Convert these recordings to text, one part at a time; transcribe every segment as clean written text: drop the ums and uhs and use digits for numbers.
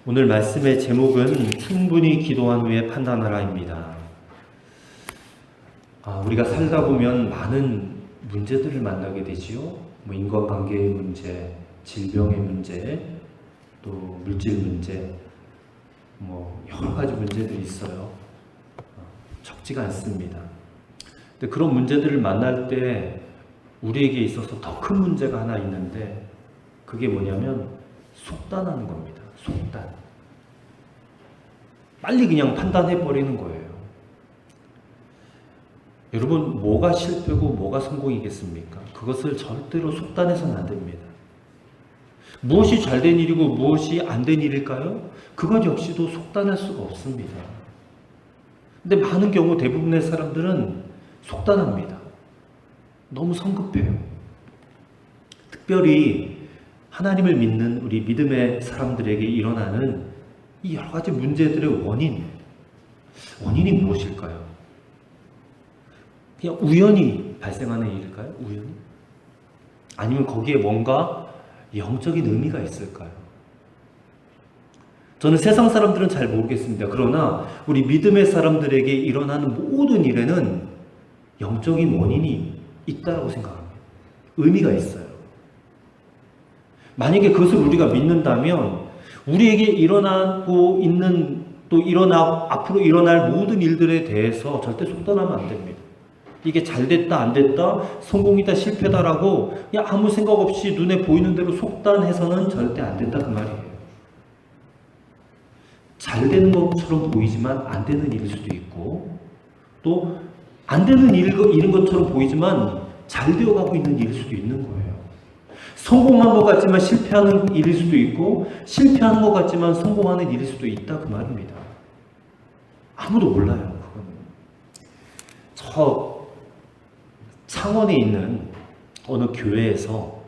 오늘 말씀의 제목은 충분히 기도한 후에 판단하라입니다. 우리가 살다 보면 많은 문제들을 만나게 되지요. 인간관계의 문제, 질병의 문제, 또 물질 문제, 여러 가지 문제들이 있어요. 적지가 않습니다. 근데 그런 문제들을 만날 때 우리에게 있어서 더 큰 문제가 하나 있는데, 그게 뭐냐면 속단하는 겁니다. 속단. 빨리 그냥 판단해버리는 거예요. 여러분, 뭐가 실패고 뭐가 성공이겠습니까? 그것을 절대로 속단해서는 안 됩니다. 무엇이 잘된 일이고 무엇이 안 된 일일까요? 그것 역시도 속단할 수가 없습니다. 근데 많은 경우 대부분의 사람들은 속단합니다. 너무 성급해요. 특별히 하나님을 믿는 우리 믿음의 사람들에게 일어나는 이 여러 가지 문제들의 원인이 무엇일까요? 그냥 우연히 발생하는 일일까요? 우연히? 아니면 거기에 뭔가 영적인 의미가 있을까요? 저는 세상 사람들은 잘 모르겠습니다. 그러나 우리 믿음의 사람들에게 일어나는 모든 일에는 영적인 원인이 있다고 생각합니다. 의미가 있어요. 만약에 그것을 우리가 믿는다면 우리에게 일어나고 있는 앞으로 일어날 모든 일들에 대해서 절대 속단하면 안 됩니다. 이게 잘 됐다 안 됐다 성공이다 실패다라고 그냥 아무 생각 없이 눈에 보이는 대로 속단해서는 절대 안 된다 그 말이에요. 잘 되는 것처럼 보이지만 안 되는 일일 수도 있고, 또 안 되는 일인 것처럼 보이지만 잘 되어가고 있는 일일 수도 있는 거예요. 성공한 것 같지만 실패하는 일일 수도 있고, 실패하는 것 같지만 성공하는 일일 수도 있다 그 말입니다. 아무도 몰라요. 그건. 저 창원에 있는 어느 교회에서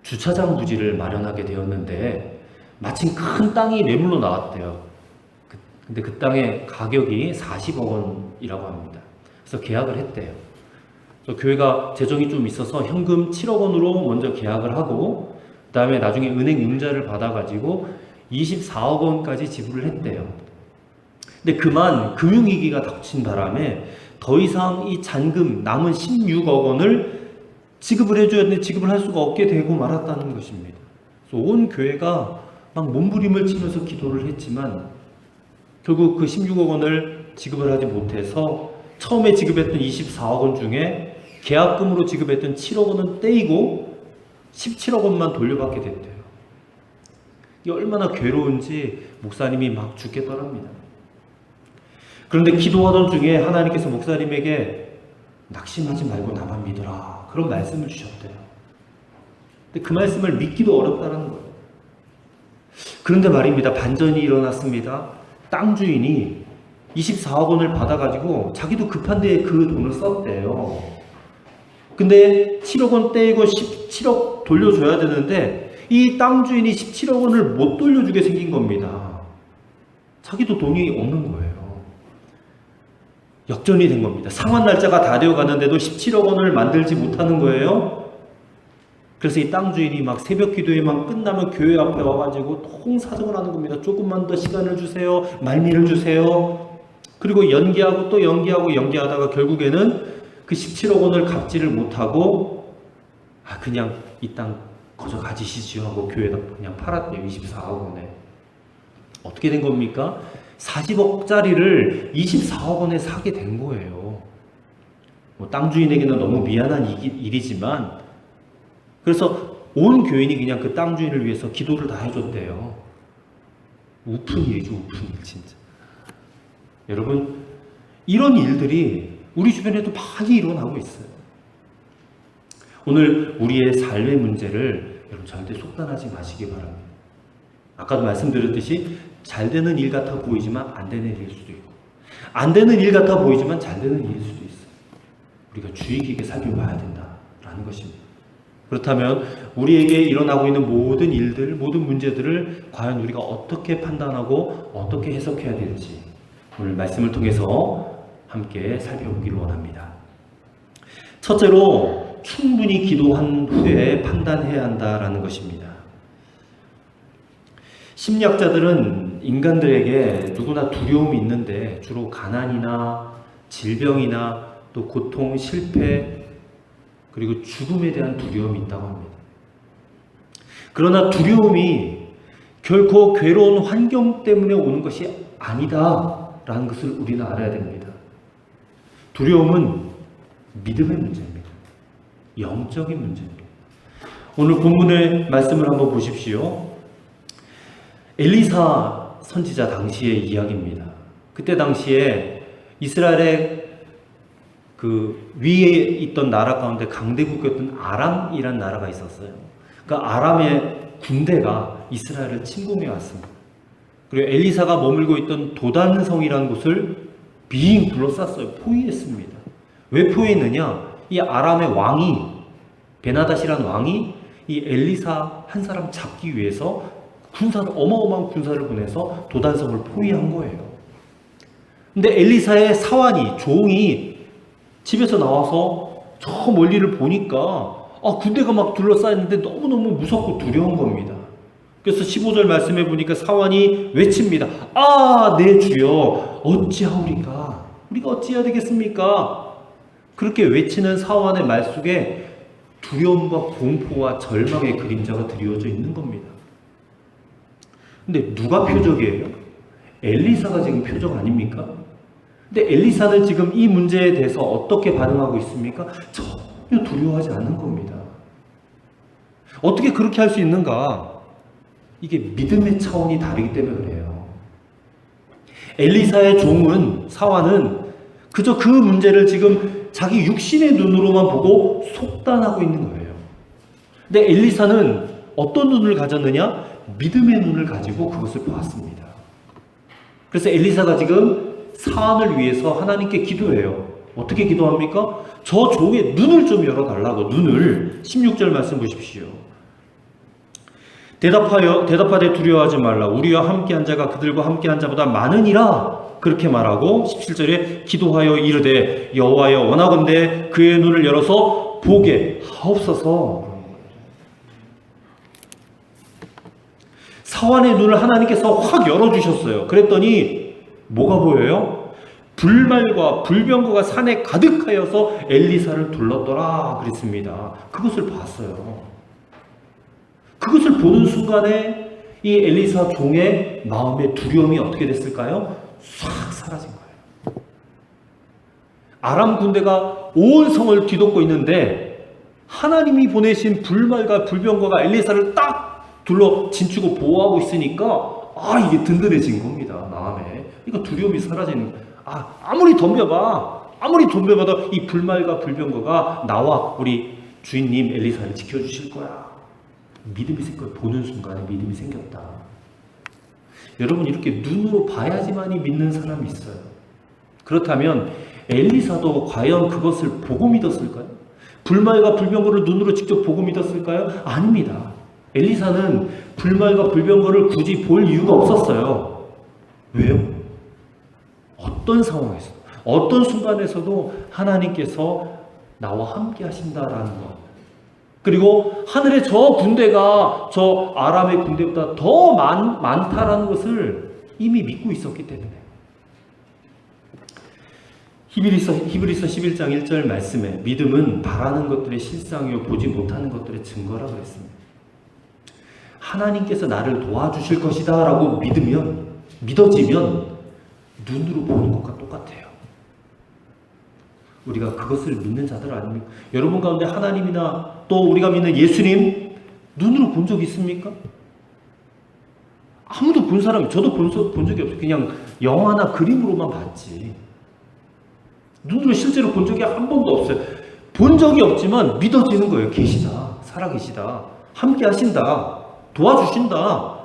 주차장 부지를 마련하게 되었는데 마침 큰 땅이 매물로 나왔대요. 근데 그 땅의 가격이 40억 원이라고 합니다. 그래서 계약을 했대요. 그래서 교회가 재정이 좀 있어서 현금 7억 원으로 먼저 계약을 하고, 그 다음에 나중에 은행 융자를 받아가지고 24억 원까지 지불을 했대요. 근데 그만 금융위기가 닥친 바람에 더 이상 이 잔금 남은 16억 원을 지급을 해줘야 되는데 지급을 할 수가 없게 되고 말았다는 것입니다. 그래서 온 교회가 막 몸부림을 치면서 기도를 했지만 결국 그 16억 원을 지급을 하지 못해서 처음에 지급했던 24억 원 중에 계약금으로 지급했던 7억 원은 떼이고 17억 원만 돌려받게 됐대요. 이게 얼마나 괴로운지 목사님이 막 죽겠더랍니다. 그런데 기도하던 중에 하나님께서 목사님에게 낙심하지 말고 나만 믿어라, 그런 말씀을 주셨대요. 근데 그 말씀을 믿기도 어렵다는 거예요. 그런데 말입니다. 반전이 일어났습니다. 땅 주인이 24억 원을 받아가지고 자기도 급한데 그 돈을 썼대요. 근데 7억 원 떼이고 17억 돌려줘야 되는데 이 땅 주인이 17억 원을 못 돌려주게 생긴 겁니다. 자기도 돈이 없는 거예요. 역전이 된 겁니다. 상환 날짜가 다 되어 가는데도 17억 원을 만들지 못하는 거예요. 그래서 이 땅 주인이 막 새벽 기도회만 끝나면 교회 앞에 와가지고 통사정을 하는 겁니다. 조금만 더 시간을 주세요. 말미를 주세요. 그리고 연기하고 또 연기하다가 결국에는 그 17억 원을 갚지를 못하고 그냥 이 땅 거저 가지시지요 하고 교회에다 그냥 팔았대요. 24억 원에. 어떻게 된 겁니까? 40억짜리를 24억 원에 사게 된 거예요. 땅 주인에게는 너무 미안한 일이지만, 그래서 온 교인이 그냥 그 땅 주인을 위해서 기도를 다 해줬대요. 우픈 일이죠, 우픈 일 진짜. 여러분, 이런 일들이 우리 주변에도 많이 일어나고 있어요. 오늘 우리의 삶의 문제를 여러분 절대 속단하지 마시기 바랍니다. 아까도 말씀드렸듯이 잘 되는 일 같아 보이지만 안 되는 일일 수도 있고, 안 되는 일 같아 보이지만 잘 되는 일일 수도 있어요. 우리가 주의 깊게 살펴봐야 된다라는 것입니다. 그렇다면 우리에게 일어나고 있는 모든 일들, 모든 문제들을 과연 우리가 어떻게 판단하고 어떻게 해석해야 될지 오늘 말씀을 통해서 함께 살펴보기를 원합니다. 첫째로 충분히 기도한 후에 판단해야 한다라는 것입니다. 심리학자들은 인간들에게 누구나 두려움이 있는데 주로 가난이나 질병이나 또 고통, 실패, 그리고 죽음에 대한 두려움이 있다고 합니다. 그러나 두려움이 결코 괴로운 환경 때문에 오는 것이 아니다라는 것을 우리는 알아야 됩니다. 두려움은 믿음의 문제입니다. 영적인 문제입니다. 오늘 본문의 말씀을 한번 보십시오. 엘리사 선지자 당시의 이야기입니다. 그때 당시에 이스라엘의 그 위에 있던 나라 가운데 강대국이었던 아람이라는 나라가 있었어요. 그 아람의 군대가 이스라엘을 침공해 왔습니다. 그리고 엘리사가 머물고 있던 도단성이라는 곳을 빙 둘러쌌어요. 포위했습니다. 왜 포위했느냐? 이 아람의 왕이, 베나닷이라는 왕이 이 엘리사 한 사람 잡기 위해서 어마어마한 군사를 보내서 도단성을 포위한 거예요. 근데 엘리사의 사환이, 종이 집에서 나와서 저 멀리를 보니까 군대가 막 둘러싸였는데 너무너무 무섭고 두려운 겁니다. 그래서 15절 말씀해 보니까 사환이 외칩니다. 내 주여, 어찌하오리까? 우리가 어찌해야 되겠습니까? 그렇게 외치는 사환의 말 속에 두려움과 공포와 절망의 그림자가 드리워져 있는 겁니다. 근데 누가 표적이에요? 엘리사가 지금 표적 아닙니까? 근데 엘리사는 지금 이 문제에 대해서 어떻게 반응하고 있습니까? 전혀 두려워하지 않는 겁니다. 어떻게 그렇게 할 수 있는가? 이게 믿음의 차원이 다르기 때문에 그래요. 엘리사의 종은, 사환은 그저 그 문제를 지금 자기 육신의 눈으로만 보고 속단하고 있는 거예요. 근데 엘리사는 어떤 눈을 가졌느냐? 믿음의 눈을 가지고 그것을 보았습니다. 그래서 엘리사가 지금 사환을 위해서 하나님께 기도해요. 어떻게 기도합니까? 저 종의 눈을 좀 열어달라고. 눈을. 16절 말씀 보십시오. 대답하되 두려워하지 말라. 우리와 함께한 자가 그들과 함께한 자보다 많으니라. 그렇게 말하고 17절에 기도하여 이르되 여호와여 원하건대 그의 눈을 열어서 보게 하옵소서. 사환의 눈을 하나님께서 확 열어주셨어요. 그랬더니 뭐가 보여요? 불말과 불병거가 산에 가득하여서 엘리사를 둘렀더라 그랬습니다. 그것을 봤어요. 그것을 보는 순간에 이 엘리사 종의 마음의 두려움이 어떻게 됐을까요? 싹 사라진 거예요. 아람 군대가 온 성을 뒤덮고 있는데 하나님이 보내신 불말과 불병거가 엘리사를 딱 둘러 진추고 보호하고 있으니까 이게 든든해진 겁니다. 마음에. 이거 두려움이 사라지는 거예요. 아무리 덤벼봐도 이 불말과 불병거가 나와 우리 주인님 엘리사를 지켜주실 거야. 믿음이 생겨. 보는 순간에 믿음이 생겼다. 여러분, 이렇게 눈으로 봐야지만이 믿는 사람이 있어요. 그렇다면 엘리사도 과연 그것을 보고 믿었을까요? 불말과 불병거를 눈으로 직접 보고 믿었을까요? 아닙니다. 엘리사는 불말과 불병거를 굳이 볼 이유가 없었어요. 왜요? 어떤 상황에서, 어떤 순간에서도 하나님께서 나와 함께 하신다라는 것. 그리고 하늘의 저 군대가 저 아람의 군대보다 더 많다라는 것을 이미 믿고 있었기 때문에. 히브리서 11장 1절 말씀에 믿음은 바라는 것들의 실상이요 보지 못하는 것들의 증거라 그랬습니다. 하나님께서 나를 도와주실 것이다 라고 믿어지면 눈으로 보는 것과 똑같아요. 우리가 그것을 믿는 자들 아닙니까? 여러분 가운데 하나님이나 또 우리가 믿는 예수님 눈으로 본 적 있습니까? 아무도 본 사람이, 저도 본 적이 없어요. 그냥 영화나 그림으로만 봤지. 눈으로 실제로 본 적이 한 번도 없어요. 본 적이 없지만 믿어지는 거예요. 계시다. 살아계시다. 함께 하신다. 도와주신다.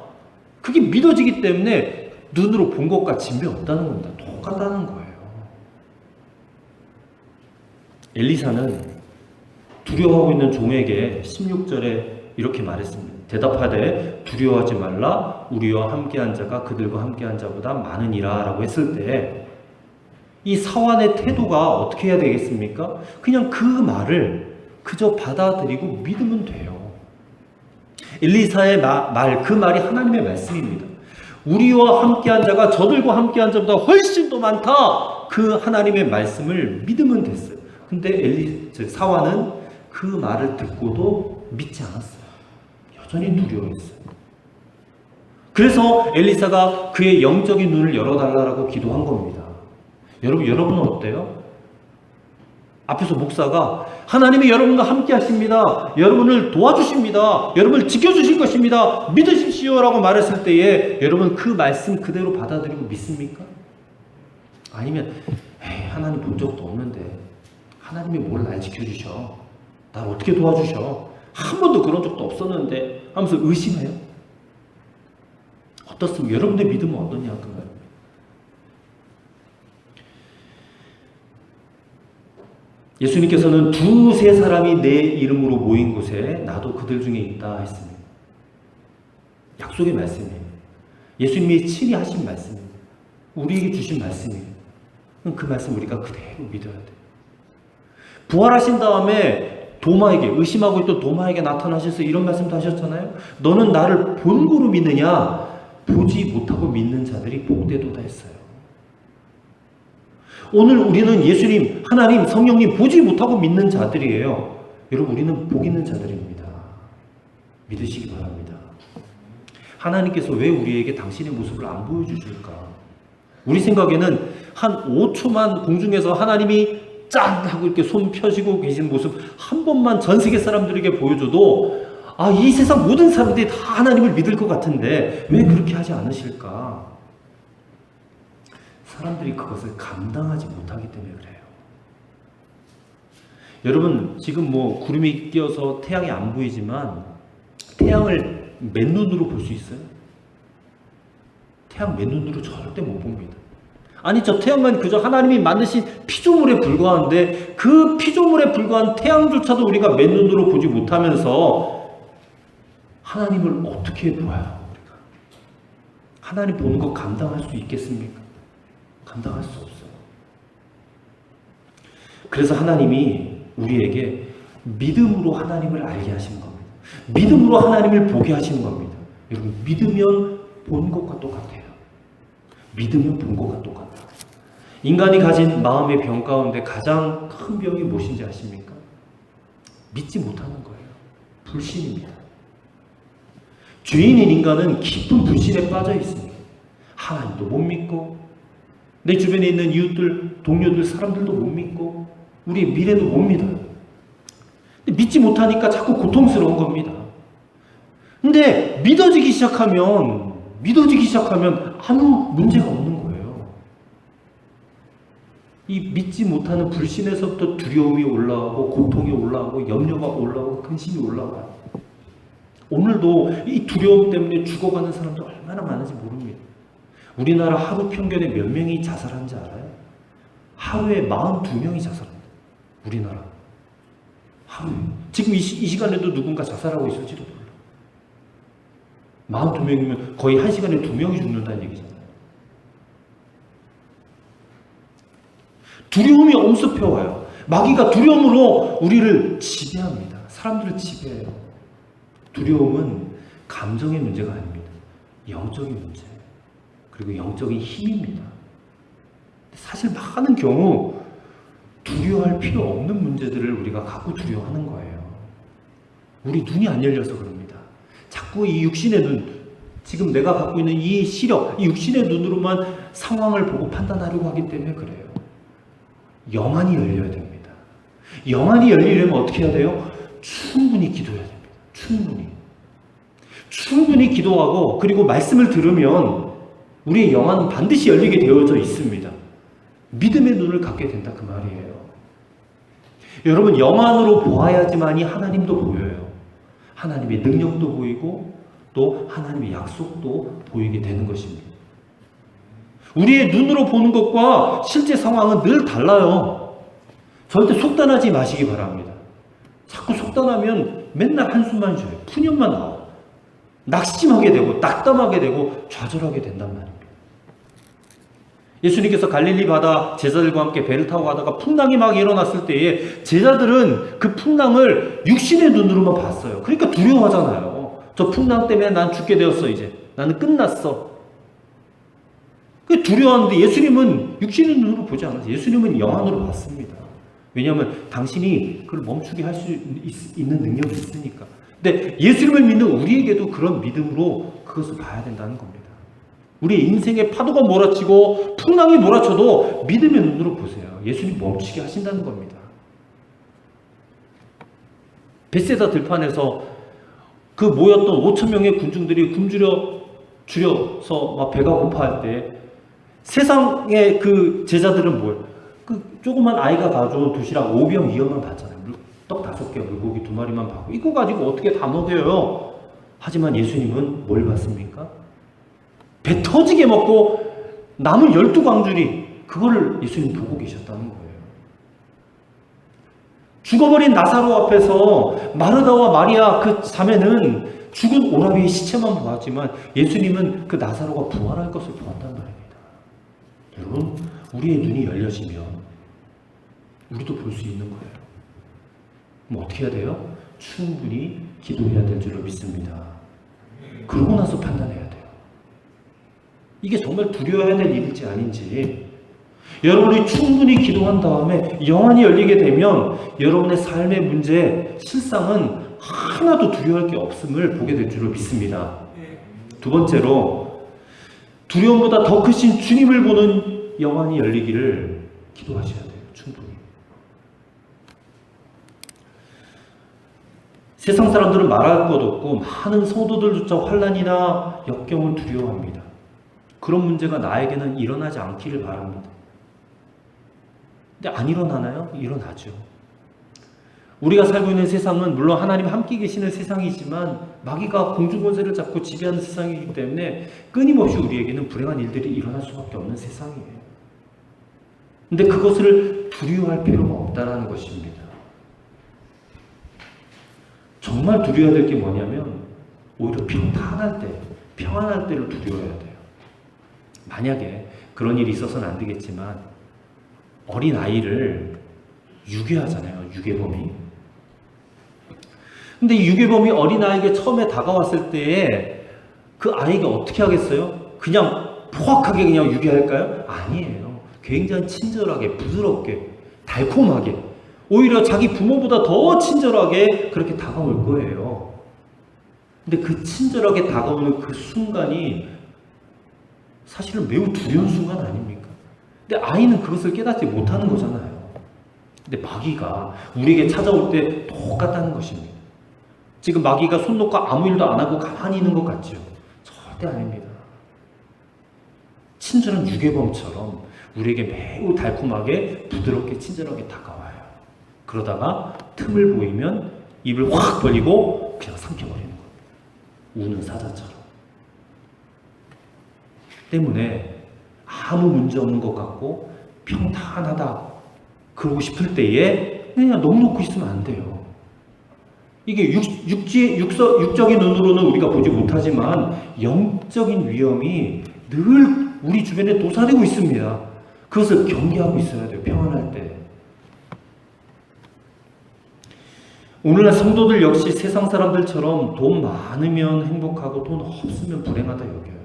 그게 믿어지기 때문에 눈으로 본 것과 진배 없다는 겁니다. 똑같다는 거예요. 엘리사는 두려워하고 있는 종에게 16절에 이렇게 말했습니다. 대답하되 두려워하지 말라. 우리와 함께한 자가 그들과 함께한 자보다 많으니라 라고 했을 때 이 사환의 태도가 어떻게 해야 되겠습니까? 그냥 그 말을 그저 받아들이고 믿으면 돼요. 엘리사의 그 말이 하나님의 말씀입니다. 우리와 함께한 자가 저들과 함께한 자보다 훨씬 더 많다. 그 하나님의 말씀을 믿으면 됐어요. 근데 사환은 그 말을 듣고도 믿지 않았어요. 여전히 두려워했어요. 그래서 엘리사가 그의 영적인 눈을 열어달라고 기도한 겁니다. 여러분은 어때요? 앞에서 목사가 하나님이 여러분과 함께 하십니다. 여러분을 도와주십니다. 여러분을 지켜주실 것입니다. 믿으십시오 라고 말했을 때에 여러분 그 말씀 그대로 받아들이고 믿습니까? 아니면 하나님 본 적도 없는데 하나님이 뭘 날 지켜주셔? 날 어떻게 도와주셔? 한 번도 그런 적도 없었는데 하면서 의심해요? 어떻습니까? 여러분의 믿음은 어떠냐 그 말입니다. 예수님께서는 2-3 사람이 내 이름으로 모인 곳에 나도 그들 중에 있다 했습니다. 약속의 말씀이에요. 예수님이 친히 하신 말씀입니다. 우리에게 주신 말씀이에요. 그 말씀 우리가 그대로 믿어야 돼요. 부활하신 다음에 도마에게, 의심하고 있던 도마에게 나타나셔서 이런 말씀도 하셨잖아요. 너는 나를 본고로 믿느냐? 보지 못하고 믿는 자들이 복되도다 했어요. 오늘 우리는 예수님, 하나님, 성령님 보지 못하고 믿는 자들이에요. 여러분 우리는 복 있는 자들입니다. 믿으시기 바랍니다. 하나님께서 왜 우리에게 당신의 모습을 안 보여주실까? 우리 생각에는 한 5초만 공중에서 하나님이 짠! 하고 이렇게 손 펴시고 계신 모습 한 번만 전 세계 사람들에게 보여줘도 이 세상 모든 사람들이 다 하나님을 믿을 것 같은데 왜 그렇게 하지 않으실까? 사람들이 그것을 감당하지 못하기 때문에 그래요. 여러분 지금 구름이 끼어서 태양이 안 보이지만 태양을 맨눈으로 볼 수 있어요? 태양 맨눈으로 절대 못 봅니다. 아니 저 태양만 그저 하나님이 만드신 피조물에 불과한데 그 피조물에 불과한 태양조차도 우리가 맨눈으로 보지 못하면서 하나님을 어떻게 보아요? 우리가 하나님 보는 거 감당할 수 있겠습니까? 감당할 수 없어요. 그래서 하나님이 우리에게 믿음으로 하나님을 알게 하시는 겁니다. 믿음으로 하나님을 보게 하시는 겁니다. 여러분 믿으면 본 것과 똑같아요. 믿으면 본 것과 똑같아요. 인간이 가진 마음의 병 가운데 가장 큰 병이 무엇인지 아십니까? 믿지 못하는 거예요. 불신입니다. 죄인인 인간은 깊은 불신에 빠져 있습니다. 하나님도 못 믿고 내 주변에 있는 이웃들, 동료들, 사람들도 못 믿고 우리의 미래도 못 믿어요. 믿지 못하니까 자꾸 고통스러운 겁니다. 근데 믿어지기 시작하면 아무 문제가 없는 거예요. 이 믿지 못하는 불신에서부터 두려움이 올라오고 고통이 올라오고 염려가 올라오고 근심이 올라와요. 오늘도 이 두려움 때문에 죽어가는 사람들 얼마나 많은지 모릅니다. 우리나라 하루 평균에 몇 명이 자살하는지 알아요? 하루에 42명이 자살합니다. 우리나라. 하루에. 지금 이 시간에도 누군가 자살하고 있을지도 몰라. 42명이면 거의 한 시간에 2명이 죽는다는 얘기잖아요. 두려움이 엄습해와요. 마귀가 두려움으로 우리를 지배합니다. 사람들을 지배해요. 두려움은 감정의 문제가 아닙니다. 영적인 문제예요. 그리고 영적인 힘입니다. 사실 많은 경우 두려워할 필요 없는 문제들을 우리가 갖고 두려워하는 거예요. 우리 눈이 안 열려서 그럽니다. 자꾸 이 육신의 눈, 지금 내가 갖고 있는 이 시력, 이 육신의 눈으로만 상황을 보고 판단하려고 하기 때문에 그래요. 영안이 열려야 됩니다. 영안이 열리려면 어떻게 해야 돼요? 충분히 기도해야 됩니다. 충분히 기도하고 그리고 말씀을 들으면 우리의 영안은 반드시 열리게 되어져 있습니다. 믿음의 눈을 갖게 된다 그 말이에요. 여러분 영안으로 보아야지만이 하나님도 보여요. 하나님의 능력도 보이고 또 하나님의 약속도 보이게 되는 것입니다. 우리의 눈으로 보는 것과 실제 상황은 늘 달라요. 절대 속단하지 마시기 바랍니다. 자꾸 속단하면 맨날 한숨만 쉬어요. 푸념만 나와요. 낙심하게 되고 낙담하게 되고 좌절하게 된단 말입니다. 예수님께서 갈릴리 바다 제자들과 함께 배를 타고 가다가 풍랑이 막 일어났을 때에 제자들은 그 풍랑을 육신의 눈으로만 봤어요. 그러니까 두려워하잖아요. 저 풍랑 때문에 난 죽게 되었어. 이제 나는 끝났어. 그 두려워하는데 예수님은 육신의 눈으로 보지 않았어요. 예수님은 영안으로 봤습니다. 왜냐하면 당신이 그걸 멈추게 할 수 있는 능력이 있으니까. 근데 예수님을 믿는 우리에게도 그런 믿음으로 그것을 봐야 된다는 겁니다. 우리 인생의 파도가 몰아치고 풍랑이 몰아쳐도 믿음의 눈으로 보세요. 예수님 멈추게 하신다는 겁니다. 벳세다 들판에서 그 모였던 5천 명의 군중들이 줄여서 막 배가 고파할 때 세상의 그 제자들은 뭐예요? 그 조그만 아이가 가져온 도시락 5병 2병만 받잖아요. 떡 5개, 물고기 2마리만 받고 이거 가지고 어떻게 다 먹여요? 하지만 예수님은 뭘 받습니까? 배 터지게 먹고 남은 12광주리 그거를 예수님 보고 계셨다는 거예요. 죽어버린 나사로 앞에서 마르다와 마리아 그 자매는 죽은 오라비의 시체만 보았지만 예수님은 그 나사로가 부활할 것을 보았단 말입니다. 여러분, 우리의 눈이 열려지면 우리도 볼 수 있는 거예요. 그럼 어떻게 해야 돼요? 충분히 기도해야 될 줄로 믿습니다. 그러고 나서 판단해야 돼요. 이게 정말 두려워해야 될 일일지 아닌지. 여러분이 충분히 기도한 다음에 영안이 열리게 되면 여러분의 삶의 문제, 실상은 하나도 두려워할 게 없음을 보게 될 줄로 믿습니다. 두 번째로 두려움보다 더 크신 주님을 보는 영안이 열리기를 기도하셔야 돼요. 충분히. 세상 사람들은 말할 것 없고 많은 성도들조차 환난이나 역경을 두려워합니다. 그런 문제가 나에게는 일어나지 않기를 바랍니다. 근데 안 일어나나요? 일어나죠. 우리가 살고 있는 세상은 물론 하나님 함께 계시는 세상이지만 마귀가 공중권세를 잡고 지배하는 세상이기 때문에 끊임없이 우리에게는 불행한 일들이 일어날 수밖에 없는 세상이에요. 근데 그것을 두려워할 필요가 없다는 것입니다. 정말 두려워야 될 게 뭐냐면 오히려 평안할 때를 두려워해야 돼요. 만약에 그런 일이 있어서는 안 되겠지만 어린 아이를 유괴하잖아요. 유괴범이. 근데 이 유괴범이 어린 아이에게 처음에 다가왔을 때에 그 아이가 어떻게 하겠어요? 그냥 포악하게 그냥 유괴할까요? 아니에요. 굉장히 친절하게, 부드럽게, 달콤하게, 오히려 자기 부모보다 더 친절하게 그렇게 다가올 거예요. 근데 그 친절하게 다가오는 그 순간이 사실은 매우 두려운 순간 아닙니까? 근데 아이는 그것을 깨닫지 못하는 거잖아요. 근데 마귀가 우리에게 찾아올 때 똑같다는 것입니다. 지금 마귀가 손 놓고 아무 일도 안 하고 가만히 있는 것 같죠? 절대 아닙니다. 친절한 유괴범처럼 우리에게 매우 달콤하게 부드럽게 친절하게 다가와요. 그러다가 틈을 보이면 입을 확 벌리고 그냥 삼켜버리는 거예요. 우는 사자처럼. 때문에 아무 문제 없는 것 같고 평탄하다 그러고 싶을 때에 그냥 넋놓고 있으면 안 돼요. 이게 육적인 눈으로는 우리가 보지 못하지만 영적인 위험이 늘 우리 주변에 도사리고 있습니다. 그것을 경계하고 있어야 돼요. 평안할 때. 오늘날 성도들 역시 세상 사람들처럼 돈 많으면 행복하고 돈 없으면 불행하다 여겨요.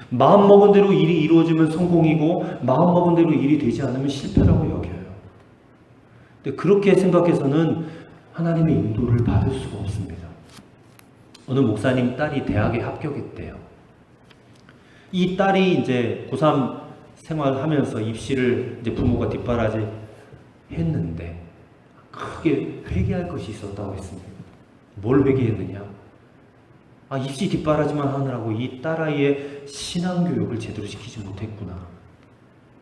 마음 먹은 대로 일이 이루어지면 성공이고 마음 먹은 대로 일이 되지 않으면 실패라고 여겨요. 근데 그렇게 생각해서는 하나님의 인도를 받을 수가 없습니다. 어느 목사님 딸이 대학에 합격했대요. 이 딸이 이제 고3 생활하면서 입시를 이제 부모가 뒷바라지 했는데 크게 회개할 것이 있었다고 했습니다. 뭘 회개했느냐? 입시 뒷바라지만 하느라고 이 딸아이의 신앙교육을 제대로 시키지 못했구나.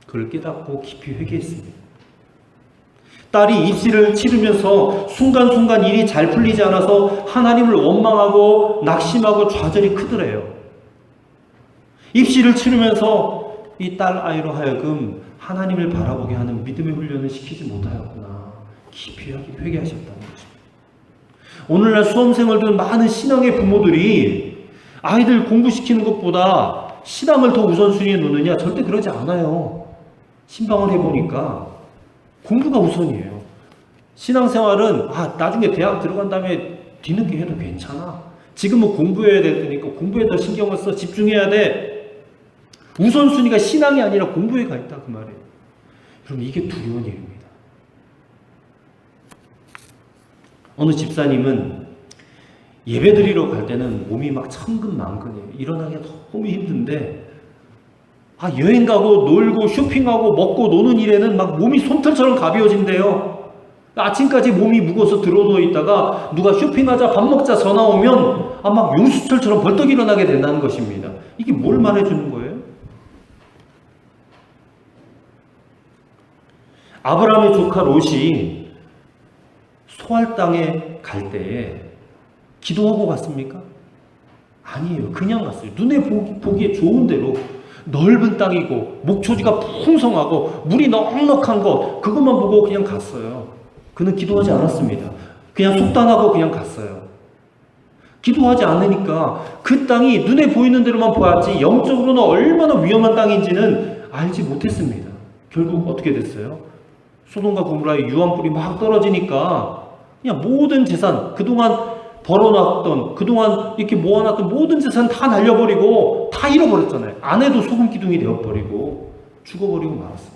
그걸 깨닫고 깊이 회개했습니다. 딸이 입시를 치르면서 순간순간 일이 잘 풀리지 않아서 하나님을 원망하고 낙심하고 좌절이 크더래요. 입시를 치르면서 이 딸 아이로 하여금 하나님을 바라보게 하는 믿음의 훈련을 시키지 못하였구나. 깊이 회개하셨다는 것입니다. 오늘날 수험생을 둔 많은 신앙의 부모들이 아이들 공부시키는 것보다 신앙을 더 우선순위에 놓느냐? 절대 그러지 않아요. 신방을 해보니까 공부가 우선이에요. 신앙생활은 나중에 대학 들어간 다음에 뒤늦게 해도 괜찮아. 지금은 공부해야 되니까 공부에 더 신경을 써. 집중해야 돼. 우선순위가 신앙이 아니라 공부에 가 있다 그 말이에요. 그럼 이게 두려운 일입니다. 어느 집사님은 예배드리러 갈 때는 몸이 막 천근만근해요. 일어나기가 너무 힘든데 여행 가고 놀고 쇼핑하고 먹고 노는 일에는 막 몸이 솜털처럼 가벼워진대요. 아침까지 몸이 무거워서 들어누워 있다가 누가 쇼핑하자 밥 먹자 전화 오면 막 용수철처럼 벌떡 일어나게 된다는 것입니다. 이게 뭘 말해주는 거예요? 아브라함의 조카 롯이 소알 땅에 갈 때에 기도하고 갔습니까? 아니에요. 그냥 갔어요. 눈에 보기에 좋은 대로 넓은 땅이고 목초지가 풍성하고 물이 넉넉한 것 그것만 보고 그냥 갔어요. 그는 기도하지 않았습니다. 그냥 속단하고 그냥 갔어요. 기도하지 않으니까 그 땅이 눈에 보이는 대로만 보았지 영적으로는 얼마나 위험한 땅인지는 알지 못했습니다. 결국 어떻게 됐어요? 소돔과 고모라의 유황불이 막 떨어지니까 그냥 모든 재산, 그동안 벌어놨던, 그동안 이렇게 모아놨던 모든 재산 다 날려버리고 다 잃어버렸잖아요. 아내도 소금 기둥이 되어버리고 죽어버리고 말았어요.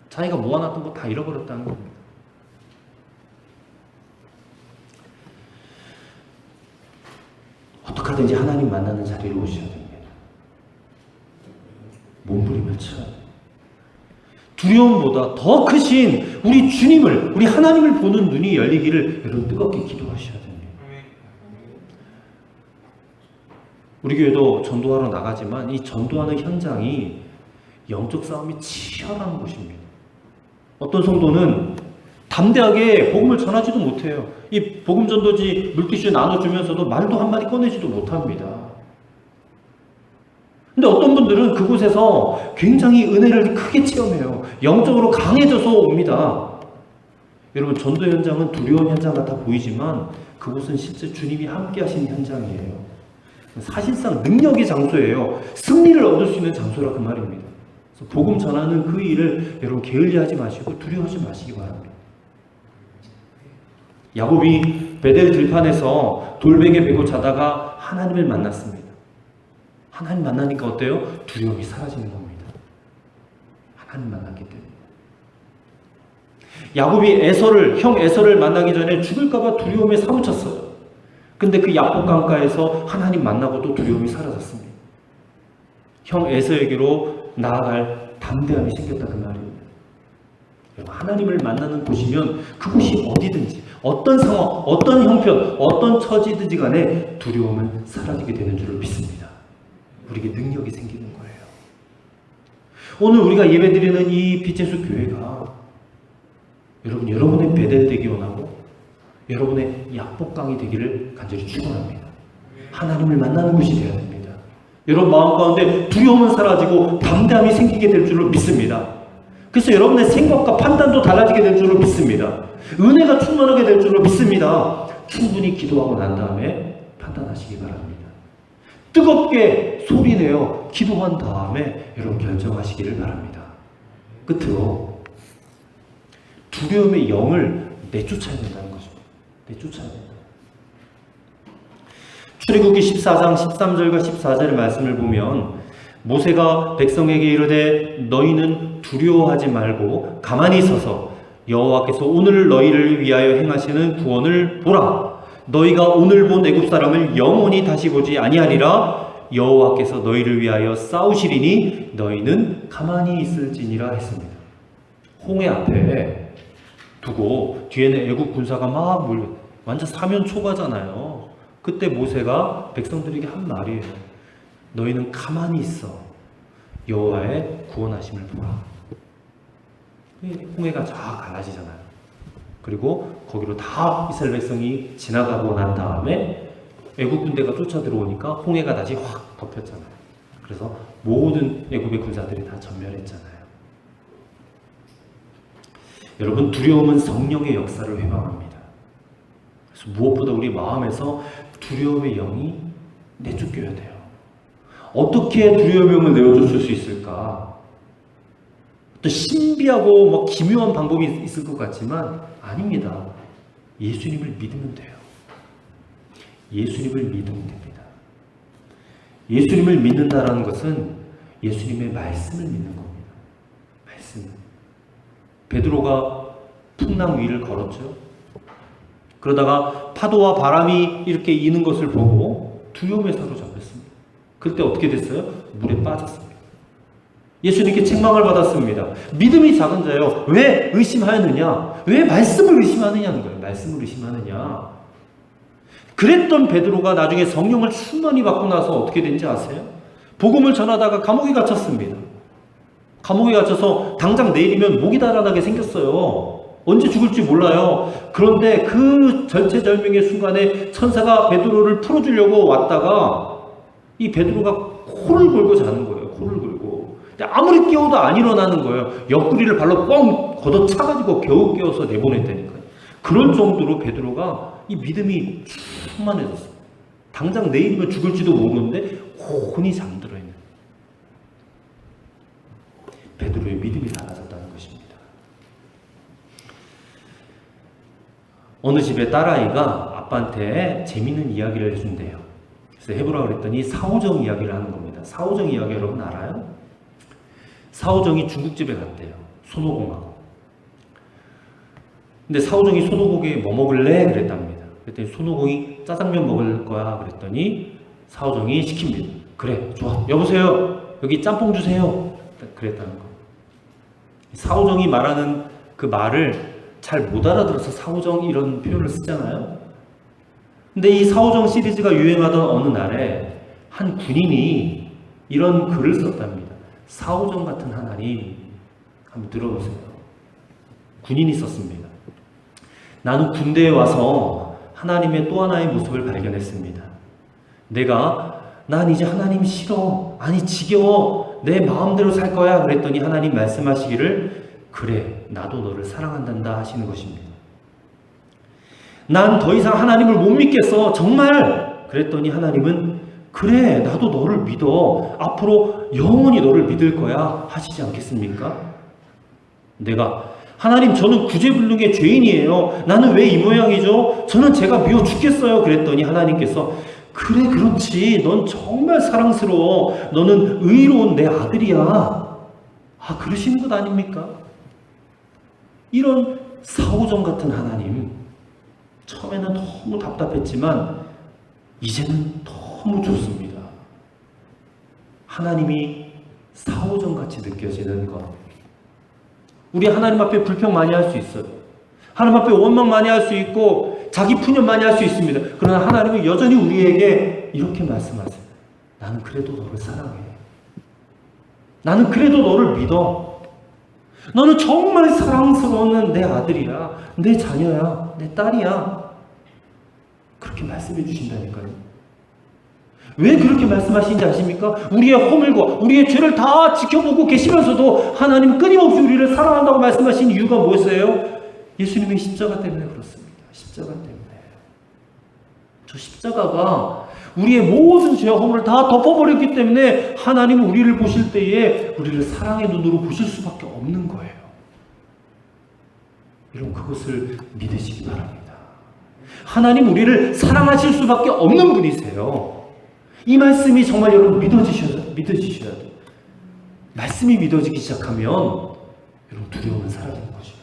자기가 모아놨던 거 다 잃어버렸다는 겁니다. 어떻게 하든지 하나님 만나는 자리로 오셔야 됩니다. 몸부림을 쳐야 돼요. 두려움보다 더 크신 우리 주님을, 우리 하나님을 보는 눈이 열리기를 여러분 뜨겁게 기도하셔야 됩니다. 우리 교회도 전도하러 나가지만 이 전도하는 현장이 영적 싸움이 치열한 곳입니다. 어떤 성도는 담대하게 복음을 전하지도 못해요. 이 복음 전도지 물티슈 나눠주면서도 말도 한마디 꺼내지도 못합니다. 근데 어떤 분들은 그곳에서 굉장히 은혜를 크게 체험해요. 영적으로 강해져서 옵니다. 여러분, 전도 현장은 두려운 현장 같아 보이지만 그곳은 실제 주님이 함께 하시는 현장이에요. 사실상 능력의 장소예요. 승리를 얻을 수 있는 장소라 그 말입니다. 그래서 복음 전하는 그 일을 여러분 게을리하지 마시고 두려워하지 마시기 바랍니다. 야곱이 베델 들판에서 돌베개 베고 자다가 하나님을 만났습니다. 하나님 만나니까 어때요? 두려움이 사라지는 겁니다. 하나님 만났기 때문에. 야곱이 형 에서를 만나기 전에 죽을까봐 두려움에 사무쳤어요. 근데 그 야복 강가에서 하나님 만나고도 두려움이 사라졌습니다. 형 에서에게로 나아갈 담대함이 생겼다 그 말입니다. 하나님을 만나는 곳이면 그곳이 어디든지 어떤 상황, 어떤 형편, 어떤 처지든지 간에 두려움은 사라지게 되는 줄을 믿습니다. 우리에게 능력이 생기는 거예요. 오늘 우리가 예배드리는 이 빛의 교회가 여러분의 베델 되기 원하고 여러분의 약복강이 되기를 간절히 축원합니다. 하나님을 만나는 곳이 되어야 됩니다. 여러분 마음 가운데 두려움은 사라지고 담대함이 생기게 될 줄로 믿습니다. 그래서 여러분의 생각과 판단도 달라지게 될 줄로 믿습니다. 은혜가 충만하게 될 줄로 믿습니다. 충분히 기도하고 난 다음에 판단하시기 바랍니다. 뜨겁게 소리내어 기도한 다음에 여러분 결정하시기를 바랍니다. 끝으로 두려움의 영을 내쫓아야 된다는 거죠. 내쫓아야 된다. 출애굽기 14장 13절과 14절의 말씀을 보면 모세가 백성에게 이르되 너희는 두려워하지 말고 가만히 서서 여호와께서 오늘 너희를 위하여 행하시는 구원을 보라. 너희가 오늘 본 애굽 사람을 영원히 다시 보지 아니하리라. 여호와께서 너희를 위하여 싸우시리니 너희는 가만히 있을지니라 했습니다. 홍해 앞에 두고 뒤에는 애굽 군사가 막 몰려 완전 사면 초과잖아요. 그때 모세가 백성들에게 한 말이에요. 너희는 가만히 있어. 여호와의 구원하심을 보라. 홍해가 쫙 갈라지잖아요. 그리고 거기로 다 이스라엘 백성이 지나가고 난 다음에 애굽 군대가 쫓아 들어오니까 홍해가 다시 확 덮였잖아요. 그래서 모든 애굽의 군사들이 다 전멸했잖아요. 여러분, 두려움은 성령의 역사를 회방합니다. 그래서 무엇보다 우리 마음에서 두려움의 영이 내쫓겨야 돼요. 어떻게 두려움의 영을 내어줄 수 있을까? 또 신비하고 막 기묘한 방법이 있을 것 같지만 아닙니다. 예수님을 믿으면 돼요. 예수님을 믿으면 됩니다. 예수님을 믿는다라는 것은 예수님의 말씀을 믿는 겁니다. 말씀. 베드로가 풍랑 위를 걸었죠. 그러다가 파도와 바람이 이렇게 이는 것을 보고 두려움에 사로잡혔습니다. 그때 어떻게 됐어요? 물에 빠졌습니다. 예수님께 책망을 받았습니다. 믿음이 작은 자여, 왜 의심하였느냐? 왜 말씀을 의심하느냐는 거예요. 말씀을 의심하느냐? 그랬던 베드로가 나중에 성령을 충만히 받고 나서 어떻게 된지 아세요? 복음을 전하다가 감옥에 갇혔습니다. 감옥에 갇혀서 당장 내일이면 목이 달아나게 생겼어요. 언제 죽을지 몰라요. 그런데 그 절체절명의 순간에 천사가 베드로를 풀어주려고 왔다가 이 베드로가 코를 골고 자는 거예요. 코를 골고. 근데 아무리 깨워도 안 일어나는 거예요. 옆구리를 발로 뻥 걷어차가지고 겨우 깨워서 내보냈다니까요. 그럴 정도로 베드로가 이 믿음이 충만해졌어요. 당장 내일이면 죽을지도 모르는데 혼이 잠들어 있는 베드로의 믿음이 달라졌다는 것입니다. 어느 집에 딸아이가 아빠한테 재밌는 이야기를 해준대요. 그래서 해보라고 그랬더니 사오정 이야기를 하는 겁니다. 사오정 이야기 여러분 알아요? 사오정이 중국집에 갔대요. 손오공하고. 근데 사오정이 손오공에 뭐 먹을래? 그랬답니다. 그랬더니 손오공이 짜장면 먹을 거야. 그랬더니 사오정이 시킵니다. 그래, 좋아. 여보세요? 여기 짬뽕 주세요. 그랬다는 거. 사오정이 말하는 그 말을 잘 못 알아들어서 사오정 이런 표현을 쓰잖아요. 근데 이 사오정 시리즈가 유행하던 어느 날에 한 군인이 이런 글을 썼답니다. 사오정 같은 하나님. 한번 들어보세요. 군인이 썼습니다. 나는 군대에 와서 하나님의 또 하나의 모습을 발견했습니다. 난 이제 하나님 싫어. 아니 지겨워. 내 마음대로 살 거야. 그랬더니 하나님 말씀하시기를 그래 나도 너를 사랑한단다 하시는 것입니다. 난 더 이상 하나님을 못 믿겠어. 정말. 그랬더니 하나님은 그래 나도 너를 믿어. 앞으로 영원히 너를 믿을 거야 하시지 않겠습니까? 내가 하나님 저는 구제불능의 죄인이에요. 나는 왜 이 모양이죠? 저는 제가 미워 죽겠어요. 그랬더니 하나님께서 그래 그렇지. 넌 정말 사랑스러워. 너는 의로운 내 아들이야. 아 그러시는 것 아닙니까? 이런 사오정 같은 하나님 처음에는 너무 답답했지만 이제는 너무 좋습니다. 하나님이 사오정같이 느껴지는 것. 우리 하나님 앞에 불평 많이 할 수 있어요. 하나님 앞에 원망 많이 할 수 있고 자기 푸념 많이 할 수 있습니다. 그러나 하나님은 여전히 우리에게 이렇게 말씀하세요. 나는 그래도 너를 사랑해. 나는 그래도 너를 믿어. 너는 정말 사랑스러운 내 아들이야. 내 자녀야. 내 딸이야. 그렇게 말씀해 주신다니까요. 왜 그렇게 말씀하시는지 아십니까? 우리의 허물과 우리의 죄를 다 지켜보고 계시면서도 하나님은 끊임없이 우리를 사랑한다고 말씀하신 이유가 무엇이에요? 예수님의 십자가 때문에 그렇습니다. 십자가 때문에. 저 십자가가 우리의 모든 죄와 허물을 다 덮어버렸기 때문에 하나님은 우리를 보실 때에 우리를 사랑의 눈으로 보실 수밖에 없는 거예요. 여러분 그것을 믿으시기 바랍니다. 하나님 우리를 사랑하실 수밖에 없는 분이세요. 이 말씀이 정말 여러분 믿어지셔야 돼요. 말씀이 믿어지기 시작하면 여러분 두려움은 사라지는 것입니다.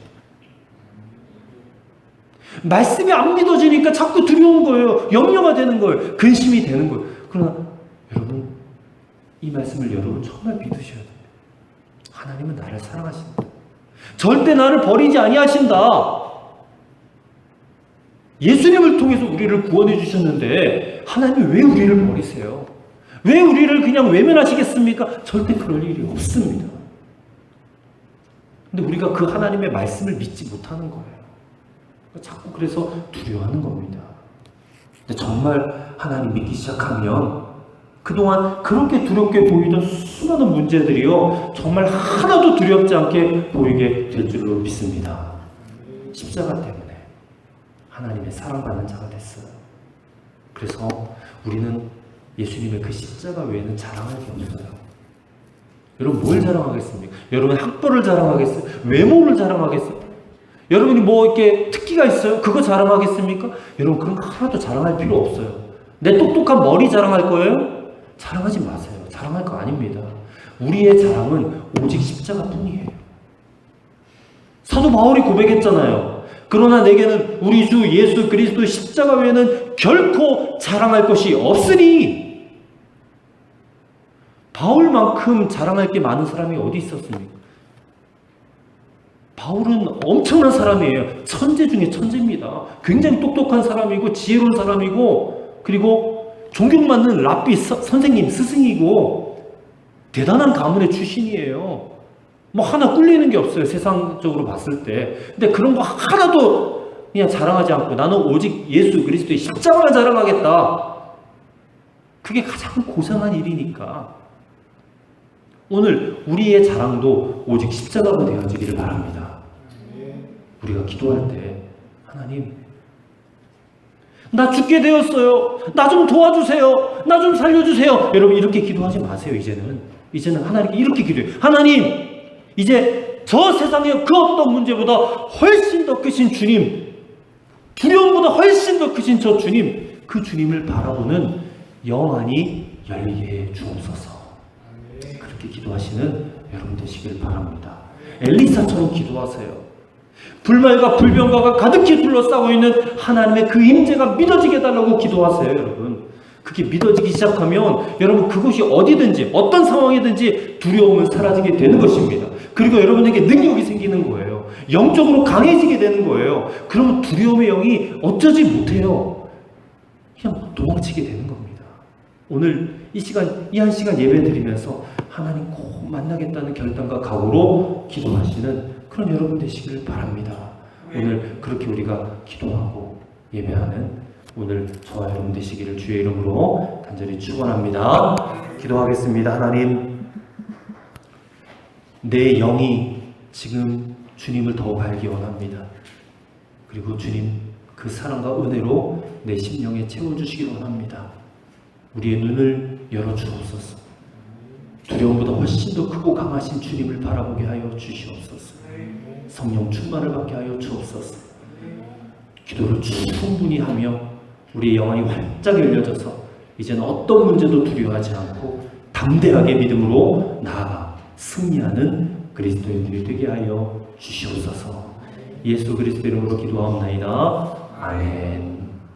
말씀이 안 믿어지니까 자꾸 두려운 거예요. 염려가 되는 거예요. 근심이 되는 거예요. 그러나 여러분 이 말씀을 여러분 정말 믿으셔야 돼요. 하나님은 나를 사랑하신다. 절대 나를 버리지 아니하신다. 예수님을 통해서 우리를 구원해 주셨는데 하나님이 왜 우리를 버리세요? 왜 우리를 그냥 외면하시겠습니까? 절대 그럴 일이 없습니다. 근데 우리가 그 하나님의 말씀을 믿지 못하는 거예요. 자꾸 그래서 두려워하는 겁니다. 근데 정말 하나님 믿기 시작하면 그동안 그렇게 두렵게 보이던 수많은 문제들이요 정말 하나도 두렵지 않게 보이게 될 줄로 믿습니다. 십자가 때문에 하나님의 사랑받는 자가 됐어요. 그래서 우리는 예수님의 그 십자가 외에는 자랑할 게 없어요. 여러분 뭘 자랑하겠습니까? 여러분 학벌을 자랑하겠어요? 외모를 자랑하겠어요? 여러분이 뭐 이렇게 특기가 있어요? 그거 자랑하겠습니까? 여러분 그런 거 하나도 자랑할 필요 없어요. 내 똑똑한 머리 자랑할 거예요? 자랑하지 마세요. 자랑할 거 아닙니다. 우리의 자랑은 오직 십자가뿐이에요. 사도 바울이 고백했잖아요. 그러나 내게는 우리 주 예수 그리스도 십자가 외에는 결코 자랑할 것이 없으니. 바울만큼 자랑할 게 많은 사람이 어디 있었습니까? 바울은 엄청난 사람이에요. 천재 중에 천재입니다. 굉장히 똑똑한 사람이고 지혜로운 사람이고, 그리고 존경받는 랍비 선생님, 스승이고, 대단한 가문의 출신이에요. 뭐 하나 꿀리는 게 없어요, 세상적으로 봤을 때. 근데 그런 거 하나도 그냥 자랑하지 않고 나는 오직 예수 그리스도의 십자가만 자랑하겠다. 그게 가장 고상한 일이니까 오늘 우리의 자랑도 오직 십자가가 되어지기를 바랍니다. 우리가 기도할 때 하나님, 나 죽게 되었어요. 나 좀 도와주세요. 나 좀 살려주세요. 여러분 이렇게 기도하지 마세요. 이제는 하나님께 이렇게 기도해요. 하나님, 이제 저 세상의 그 어떤 문제보다 훨씬 더 크신 주님, 두려움보다 훨씬 더 크신 저 주님, 그 주님을 바라보는 영안이 열리게 해 주옵소서. 그렇게 기도하시는 여러분 되시길 바랍니다. 엘리사처럼 기도하세요. 불말과 불병과가 가득히 둘러싸고 있는 하나님의 그 임재가 믿어지게 해달라고 기도하세요. 여러분 그게 믿어지기 시작하면 여러분 그곳이 어디든지 어떤 상황이든지 두려움은 사라지게 되는 것입니다. 그리고 여러분에게 능력이 생기는 거예요. 영적으로 강해지게 되는 거예요. 그러면 두려움의 영이 어쩌지 못해요. 그냥 도망치게 되는 겁니다. 오늘 이 한 시간 예배 드리면서 하나님 꼭 만나겠다는 결단과 각오로 기도하시는 그런 여러분 되시기를 바랍니다. 오늘 그렇게 우리가 기도하고 예배하는 오늘 저와 여러분 되시기를 주의 이름으로 간절히 축원합니다. 기도하겠습니다. 하나님, 내 영이 지금 주님을 더욱 알기 원합니다. 그리고 주님 그 사랑과 은혜로 내 심령에 채워주시기 원합니다. 우리의 눈을 열어주옵소서. 두려움보다 훨씬 더 크고 강하신 주님을 바라보게 하여 주시옵소서. 성령 충만을 받게 하여 주옵소서. 기도를 충분히 하며 우리의 영혼이 활짝 열려져서 이제는 어떤 문제도 두려워하지 않고 담대하게 믿음으로 나아가 승리하는 그리스도인들이 되게 하여 주시옵소서. 예수 그리스도 이름으로 기도하옵나이다. 아멘.